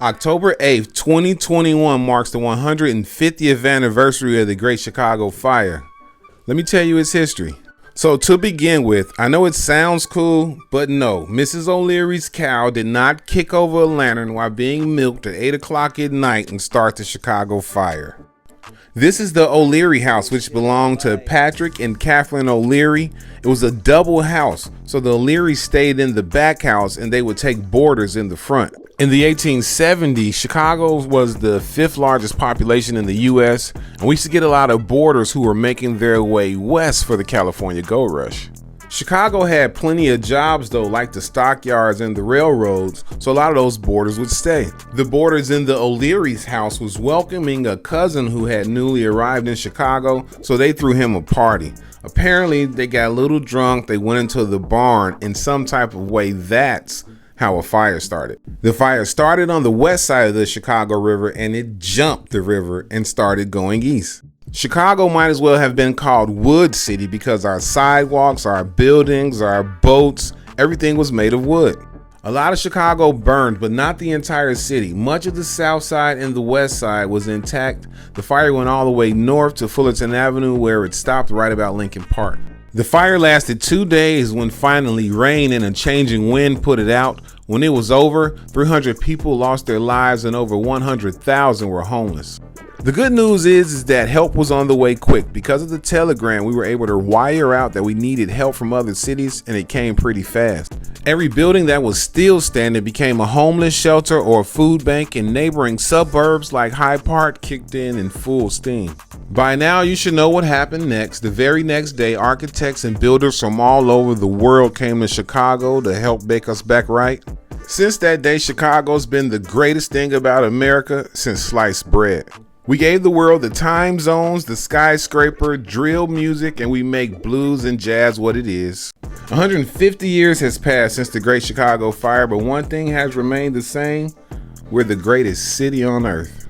October 8th, 2021 marks the 150th anniversary of the Great Chicago Fire. Let me tell you its history. So to begin with, I know it sounds cool, but no, Mrs. O'Leary's cow did not kick over a lantern while being milked at 8 o'clock at night and start the Chicago Fire. This is the O'Leary house, which belonged to Patrick and Kathleen O'Leary. It was a double house, so the O'Learys stayed in the back house and they would take boarders in the front. In the 1870s, Chicago was the 5th largest population in the U.S., and we used to get a lot of boarders who were making their way west for the California Gold Rush. Chicago had plenty of jobs though, like the stockyards and the railroads, so a lot of those boarders would stay. The boarders in the O'Leary's house was welcoming a cousin who had newly arrived in Chicago, so they threw him a party. Apparently, they got a little drunk, they went into the barn in some type of way. That's how a fire started. The fire started on the west side of the Chicago River and it jumped the river and started going east. Chicago might as well have been called Wood City because our sidewalks, our buildings, our boats, everything was made of wood. A lot of Chicago burned, but not the entire city. Much of the south side and the west side was intact. The fire went all the way north to Fullerton Avenue, where it stopped right about Lincoln Park. The fire lasted 2 days when finally rain and a changing wind put it out. When it was over, 300 people lost their lives and over 100,000 were homeless. The good news is that help was on the way quick. Because of the telegram, we were able to wire out that we needed help from other cities, and it came pretty fast. Every building that was still standing became a homeless shelter or a food bank, and neighboring suburbs like Hyde Park kicked in full steam. By now, you should know what happened next. The very next day, architects and builders from all over the world came to Chicago to help make us back right. Since that day, Chicago's been the greatest thing about America since sliced bread. We gave the world the time zones, the skyscraper, drill music, and we make blues and jazz what it is. 150 years has passed since the Great Chicago Fire, but one thing has remained the same: we're the greatest city on earth.